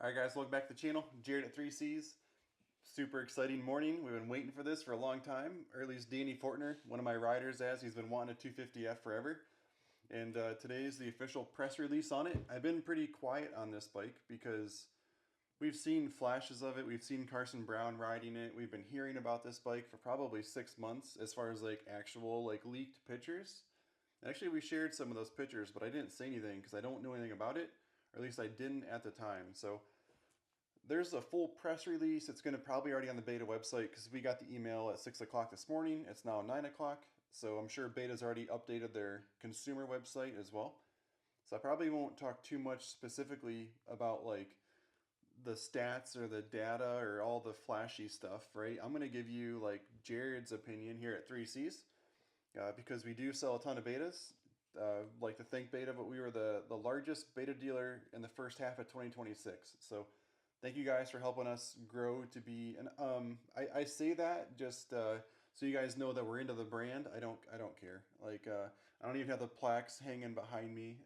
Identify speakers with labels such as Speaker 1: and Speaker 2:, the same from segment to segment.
Speaker 1: Alright guys, welcome back to the channel. Jared at 3Cs. Super exciting morning. We've been waiting for this for a long time, or at least Danny Fortner, one of my riders, he's been wanting a 250F forever. And today is the official press release on it. I've been pretty quiet on this bike because we've seen flashes of it. We've seen Carson Brown riding it. We've been hearing about this bike for probably 6 months as far as like actual like leaked pictures. And actually we shared some of those pictures, but I didn't say anything because I don't know anything about it, or at least I didn't at the time. So there's a full press release. It's going to probably already on the beta website because we got the email at 6 o'clock this morning. It's now 9 o'clock. So I'm sure beta's already updated their consumer website as well. So I probably won't talk too much specifically about like the stats or the data or all the flashy stuff, right? I'm going to give you like Jared's opinion here at 3Cs because we do sell a ton of betas. Like to think beta, but we were the largest beta dealer in the first half of 2026. So thank you guys for helping us grow to be, and I say that just so you guys know that we're into the brand. I don't care. Like I don't even have the plaques hanging behind me.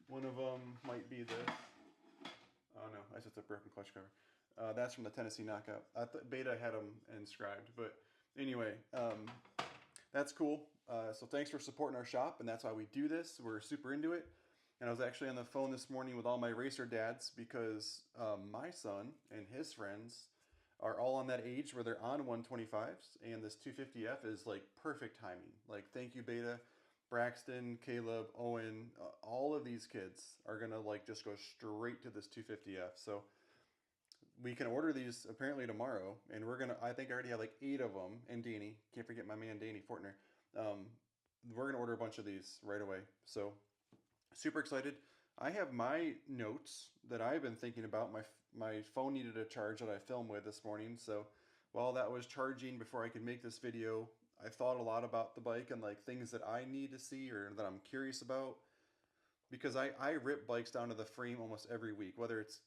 Speaker 1: One of them might be this. Oh no, that's just a broken clutch cover. That's from the Tennessee Knockout. I thought Beta had them inscribed, but anyway, that's cool. So thanks for supporting our shop, and that's why we do this. We're super into it. And I was actually on the phone this morning with all my racer dads because my son and his friends are all on that age where they're on 125s, and this 250F is like perfect timing. Like, thank you, Beta. Braxton, Caleb, Owen, all of these kids are gonna like just go straight to this 250F. So we can order these apparently tomorrow, and I think I already have like 8 of them. And Danny, can't forget my man Danny Fortner. We're gonna order a bunch of these right away. So super excited. I have my notes that I've been thinking about. My phone needed a charge that I filmed with this morning. So while that was charging before I could make this video, I thought a lot about the bike and like things that I need to see or that I'm curious about. Because I rip bikes down to the frame almost every week. Whether it's,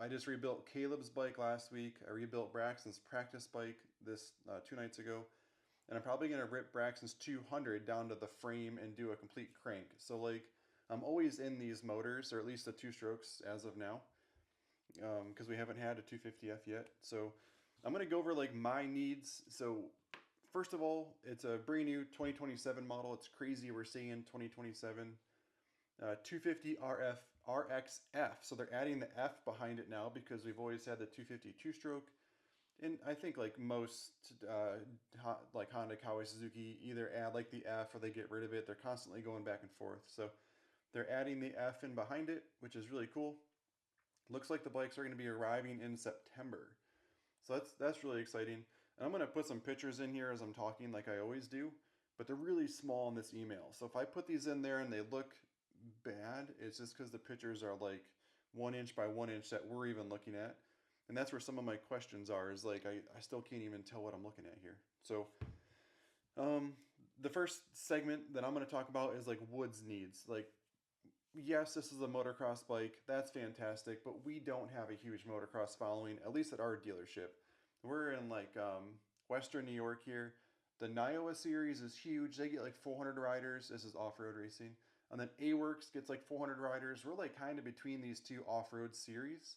Speaker 1: I just rebuilt Caleb's bike last week. I rebuilt Braxton's practice bike this 2 nights ago. And I'm probably going to rip Braxton's 200 down to the frame and do a complete crank. So like, I'm always in these motors, or at least the 2-strokes as of now, because we haven't had a 250F yet. So I'm going to go over like my needs. So first of all, it's a brand new 2027 model. It's crazy we're seeing 2027. 250 RXF. So they're adding the F behind it now because we've always had the 250 2-stroke. And I think like most like Honda, Kawasaki, Suzuki either add like the F or they get rid of it. They're constantly going back and forth. So they're adding the F in behind it, which is really cool. Looks like the bikes are going to be arriving in September. So that's really exciting. And I'm going to put some pictures in here as I'm talking like I always do, but they're really small in this email. So if I put these in there and they look bad, it's just because the pictures are like 1 inch by 1 inch that we're even looking at. And that's where some of my questions are, is like I still can't even tell what I'm looking at here. So the first segment that I'm going to talk about is like Woods needs. Like, yes, this is a motocross bike. That's fantastic, but we don't have a huge motocross following, at least at our dealership. We're in like Western New York here. The Niowa series is huge. They get like 400 riders. This is off-road racing. And then A-Works gets like 400 riders. We're like kind of between these two off-road series.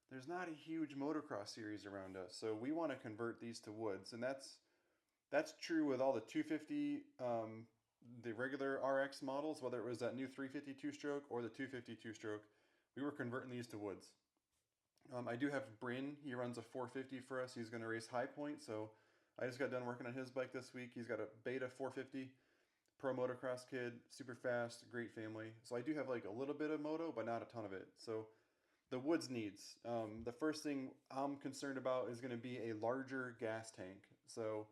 Speaker 1: There's not a huge motocross series around us. So we want to convert these to Woods. And that's true with all the 250, the regular RX models, whether it was that new 350 2-stroke or the 250 2-stroke. We were converting these to Woods. I do have Bryn. He runs a 450 for us. He's going to race High Point. So I just got done working on his bike this week. He's got a Beta 450. Pro motocross kid, super fast, great family. So I do have like a little bit of moto, but not a ton of it. So the Woods needs. The first thing I'm concerned about is going to be a larger gas tank. So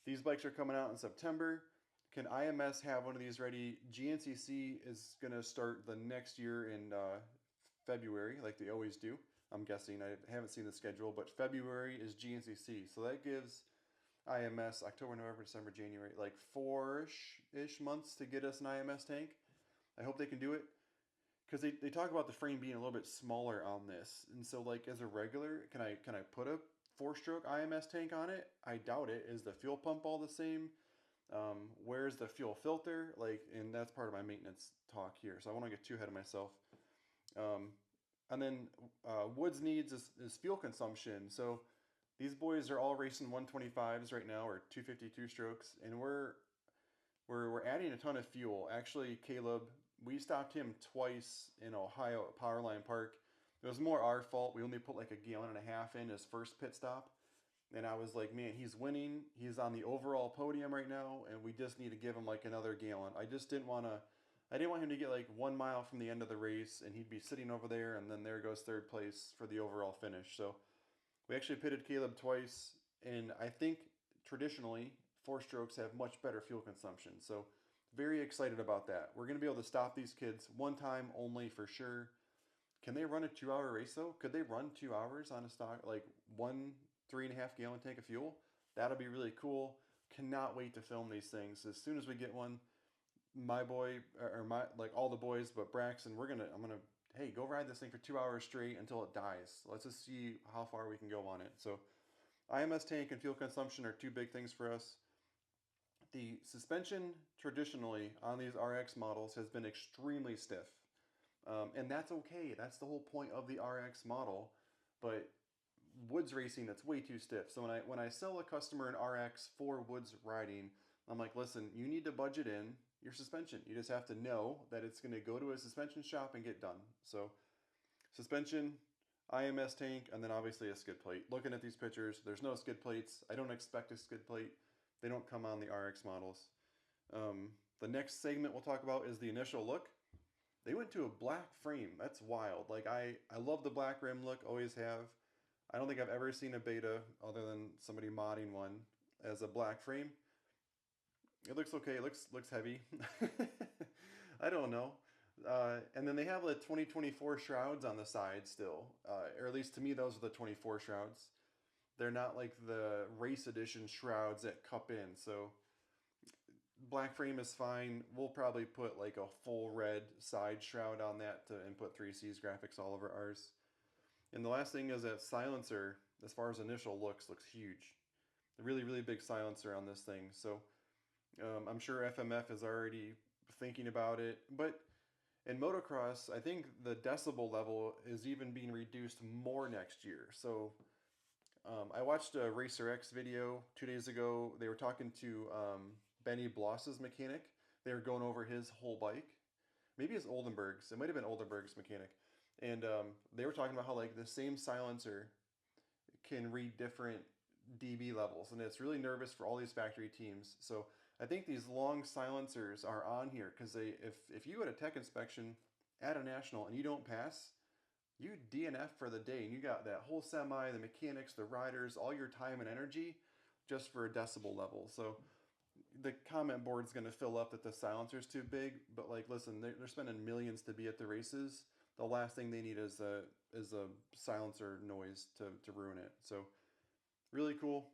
Speaker 1: these bikes are coming out in September. Can IMS have one of these ready? GNCC is going to start the next year in February, like they always do. I'm guessing. I haven't seen the schedule, but February is GNCC. So that gives IMS October, November, December, January, like 4-ish months to get us an IMS tank. I hope they can do it because they talk about the frame being a little bit smaller on this. And so like as a regular, can I put a 4-stroke IMS tank on it? I doubt it. Is the fuel pump all the same? Where's the fuel filter? Like, and that's part of my maintenance talk here. So I won't get too ahead of myself. And then Woods needs is fuel consumption. So these boys are all racing 125s right now, or 252 strokes, and we're adding a ton of fuel. Actually, Caleb, we stopped him twice in Ohio at Powerline Park. It was more our fault. We only put like a gallon and a half in his first pit stop. And I was like, man, he's winning. He's on the overall podium right now, and we just need to give him like another gallon. I didn't want him to get like 1 mile from the end of the race and he'd be sitting over there, and then there goes third place for the overall finish. So we actually pitted Caleb twice, and I think traditionally four strokes have much better fuel consumption. So very excited about that. We're going to be able to stop these kids one time only for sure. Can they run a 2 hour race though? Could they run 2 hours on a stock, like one 3.5 gallon tank of fuel? That'll be really cool. Cannot wait to film these things. As soon as we get one, my boy, or my, like all the boys, but Braxton, I'm gonna, hey, go ride this thing for 2 hours straight until it dies. Let's just see how far we can go on it. So IMS tank and fuel consumption are two big things for us. The suspension traditionally on these RX models has been extremely stiff. And that's okay. That's the whole point of the RX model. But woods racing, that's way too stiff. So when I sell a customer an RX for woods riding, I'm like, listen, you need to budget in your suspension. You just have to know that it's going to go to a suspension shop and get done. So suspension, IMS tank, and then obviously a skid plate. Looking at these pictures, there's no skid plates. I don't expect a skid plate. They don't come on the RX models. The next segment we'll talk about is the initial look. They went to a black frame. That's wild. Like I love the black rim look, always have. I don't think I've ever seen a beta other than somebody modding one as a black frame. It looks okay. It looks heavy. I don't know. And then they have the 2024 shrouds on the side still, or at least to me, those are the 24 shrouds. They're not like the race edition shrouds that cup in. So black frame is fine. We'll probably put like a full red side shroud on that to input 3C's graphics all over ours. And the last thing is that silencer, as far as initial looks huge. A really, really big silencer on this thing. So I'm sure FMF is already thinking about it. But in motocross, I think the decibel level is even being reduced more next year. So I watched a Racer X video 2 days ago. They were talking to Benny Bloss's mechanic. They were going over his whole bike. Maybe it's Oldenburg's. It might have been Oldenburg's mechanic. And they were talking about how like the same silencer can read different dB levels, and it's really nervous for all these factory teams. So I think these long silencers are on here because if you go to tech inspection at a national and you don't pass, you DNF for the day, and you got that whole semi, the mechanics, the riders, all your time and energy just for a decibel level. So the comment board's going to fill up that the silencer's too big, but like, listen, they're spending millions to be at the races. The last thing they need is a silencer noise to ruin it. So really cool.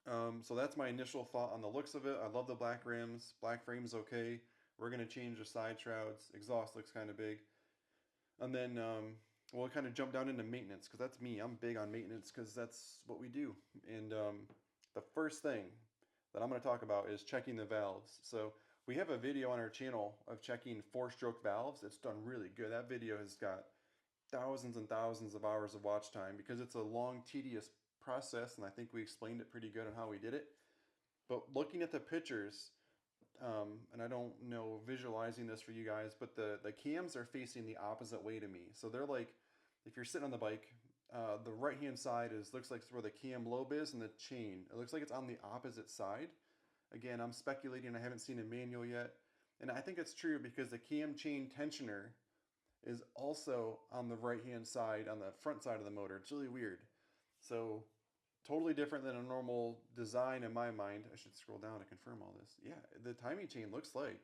Speaker 1: So that's my initial thought on the looks of it. I love the black rims. Black frame's okay. We're going to change the side shrouds. Exhaust looks kind of big. And then we'll kind of jump down into maintenance because that's me. I'm big on maintenance because that's what we do. And the first thing that I'm going to talk about is checking the valves. So we have a video on our channel of checking four-stroke valves. It's done really good. That video has got thousands and thousands of hours of watch time because it's a long, tedious process, and I think we explained it pretty good on how we did it. But looking at the pictures, and I don't know visualizing this for you guys, but the cams are facing the opposite way to me. So they're like, if you're sitting on the bike, the right-hand side looks like where the cam lobe is, and the chain, it looks like it's on the opposite side. Again, I'm speculating. I haven't seen a manual yet. And I think it's true because the cam chain tensioner is also on the right-hand side, on the front side of the motor. It's really weird. So totally different than a normal design in my mind. I should scroll down to confirm all this. Yeah, the timing chain looks like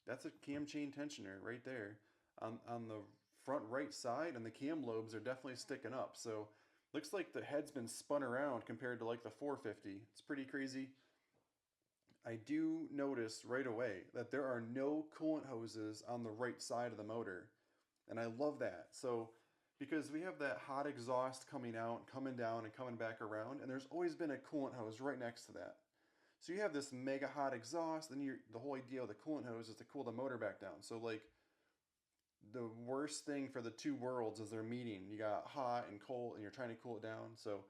Speaker 1: that's a cam chain tensioner right there on the front right side, and the cam lobes are definitely sticking up. So looks like the head's been spun around compared to like the 450. It's pretty crazy. I do notice right away that there are no coolant hoses on the right side of the motor. And I love that. So, because we have that hot exhaust coming out, coming down, and coming back around, and there's always been a coolant hose right next to that. So you have this mega hot exhaust, and the whole idea of the coolant hose is to cool the motor back down. So like, the worst thing for the two worlds is they're meeting. You got hot and cold, and you're trying to cool it down. So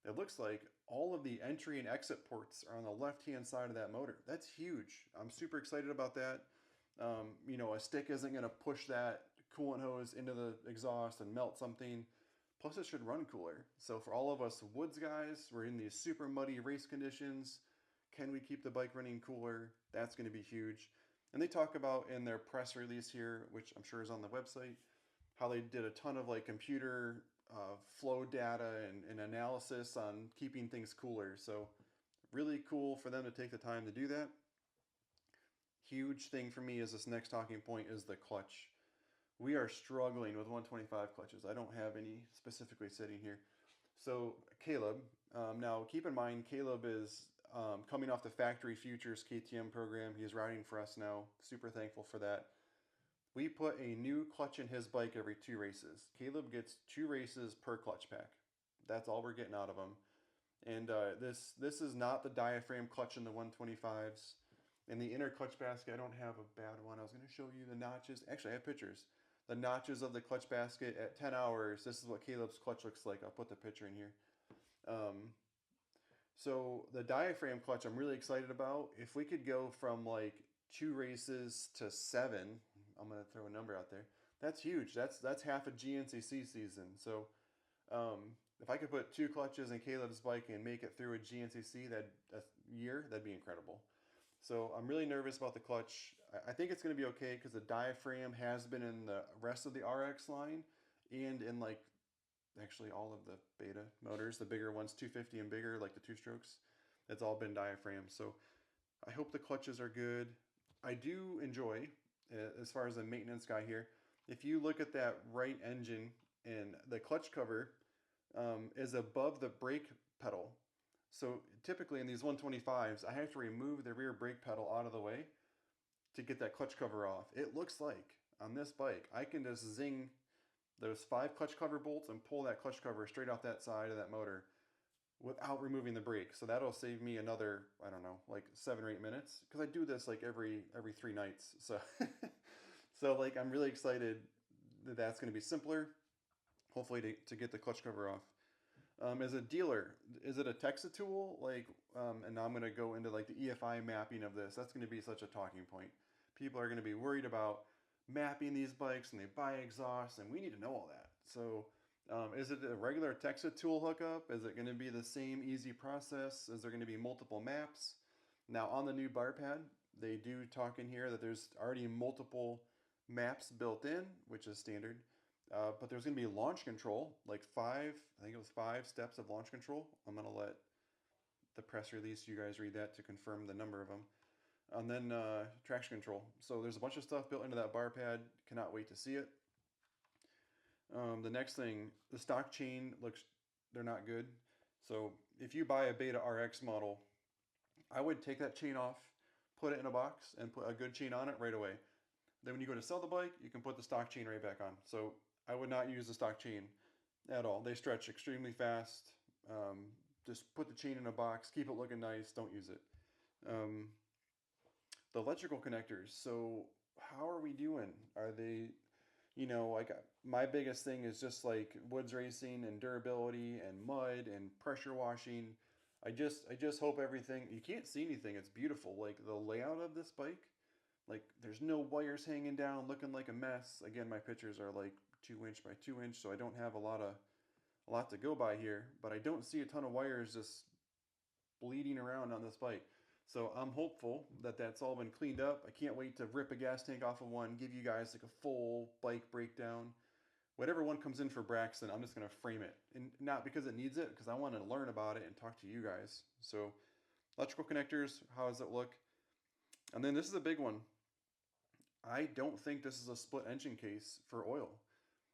Speaker 1: it looks like all of the entry and exit ports are on the left-hand side of that motor. That's huge. I'm super excited about that. You know, a stick isn't going to push that coolant hose into the exhaust and melt something. Plus, it should run cooler. So for all of us woods guys, we're in these super muddy race conditions. Can we keep the bike running cooler? That's going to be huge. And they talk about in their press release here, which I'm sure is on the website, how they did a ton of like computer flow data and analysis on keeping things cooler. So really cool for them to take the time to do that. Huge thing for me is this next talking point is the clutch. We are struggling with 125 clutches. I don't have any specifically sitting here. So Caleb, now keep in mind Caleb is coming off the Factory Futures KTM program. He's riding for us now. Super thankful for that. We put a new clutch in his bike every 2 races. Caleb gets 2 races per clutch pack. That's all we're getting out of him. And this is not the diaphragm clutch in the 125s. In the inner clutch basket, I don't have a bad one. I was going to show you the notches. Actually, I have pictures. The notches of the clutch basket at 10 hours. This is what Caleb's clutch looks like. I'll put the picture in here. So the diaphragm clutch I'm really excited about. If we could go from like 2 races to 7, I'm going to throw a number out there. That's huge. That's half a GNCC season. So if I could put 2 clutches in Caleb's bike and make it through a GNCC that year, that'd be incredible. So I'm really nervous about the clutch. I think it's going to be okay because the diaphragm has been in the rest of the RX line and in like actually all of the beta motors, the bigger ones, 250 and bigger, like the 2-strokes. It's all been diaphragm. So I hope the clutches are good. I do enjoy, as far as the maintenance guy here, if you look at that right engine and the clutch cover is above the brake pedal. So typically in these 125s, I have to remove the rear brake pedal out of the way to get that clutch cover off. It looks like on this bike, I can just zing those 5 clutch cover bolts and pull that clutch cover straight off that side of that motor without removing the brake. So that'll save me another, I don't know, like 7 or 8 minutes because I do this like every 3 nights. So so like I'm really excited that that's going to be simpler, hopefully to get the clutch cover off. As a dealer, is it a Texa tool? Like, and now I'm going to go into like the EFI mapping of this. That's going to be such a talking point. People are going to be worried about mapping these bikes and they buy exhaust, and we need to know all that. So is it a regular Texa tool hookup? Is it going to be the same easy process? Is there going to be multiple maps? Now on the new bar pad, they do talk in here that there's already multiple maps built in, which is standard. But there's going to be launch control, like 5, I think it was 5 steps of launch control. I'm going to let the press release, you guys read that to confirm the number of them. And then traction control. So there's a bunch of stuff built into that bar pad. Cannot wait to see it. The next thing, the stock chain looks, they're not good. So if you buy a Beta RX model, I would take that chain off, put it in a box, and put a good chain on it right away. Then when you go to sell the bike, you can put the stock chain right back on. So I would not use the stock chain at all. They stretch extremely fast. Just put the chain in a box, keep it looking nice, don't use it. The electrical connectors, so how are we doing? Are they, you know, like my biggest thing is just like woods racing and durability and mud and pressure washing. I just hope everything, you can't see anything, it's beautiful. Like the layout of this bike, like there's no wires hanging down looking like a mess. Again, my pictures are like 2" by 2", so I don't have a lot to go by here, but I don't see a ton of wires just bleeding around on this bike. So I'm hopeful that that's all been cleaned up. I can't wait to rip a gas tank off of one, give you guys like a full bike breakdown. Whatever one comes in for Braxton, I'm just going to frame it. And not because it needs it, because I want to learn about it and talk to you guys. So electrical connectors, how does it look? And then this is a big one. I don't think this is a split engine case for oil.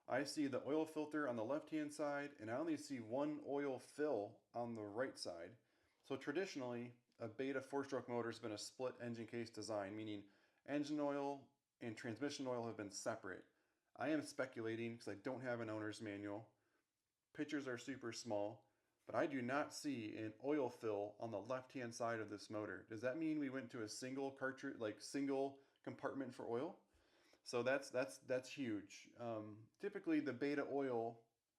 Speaker 1: I see the oil filter on the left-hand side, and I only see one oil fill on the right side. So traditionally, a Beta 4-stroke motor has been a split engine case design, meaning engine oil and transmission oil have been separate. I am speculating because I don't have an owner's manual. Pictures are super small, but I do not see an oil fill on the left-hand side of this motor. Does that mean we went to a single cartridge, like single compartment for oil? So that's huge. Typically, the beta oil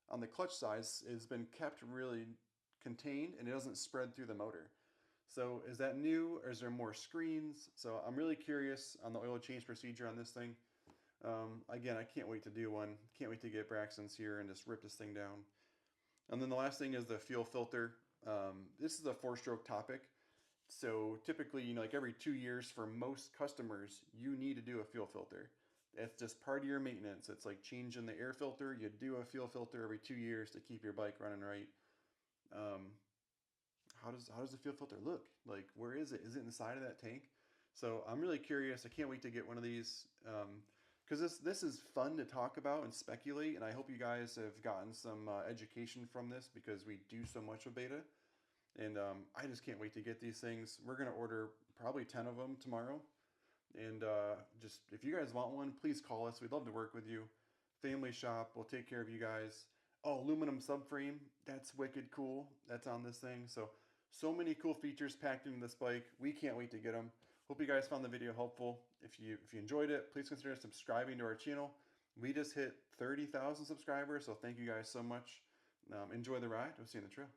Speaker 1: on the clutch size has been kept really contained and it doesn't spread through the motor. So is that new or is there more screens? So I'm really curious on the oil change procedure on this thing. Again, I can't wait to do one. Can't wait to get Braxton's here and just rip this thing down. And then the last thing is the fuel filter. This is a four-stroke topic. So typically, like every 2 years for most customers, you need to do a fuel filter. It's just part of your maintenance. It's like changing the air filter. You do a fuel filter every 2 years to keep your bike running right. Um, how does the fuel filter look? Like, where is it? Is it inside of that tank? So I'm really curious. I can't wait to get one of these because this is fun to talk about and speculate. And I hope you guys have gotten some education from this because we do so much with beta. And I just can't wait to get these things. We're gonna order probably 10 of them tomorrow. And just if you guys want one, please call us. We'd love to work with you. Family shop. We'll take care of you guys. Oh, aluminum subframe. That's wicked cool. That's on this thing. So many cool features packed into this bike. We can't wait to get them. Hope you guys found the video helpful. If you enjoyed it, please consider subscribing to our channel. We just hit 30,000 subscribers, so thank you guys so much. Enjoy the ride. We'll see you in the trail.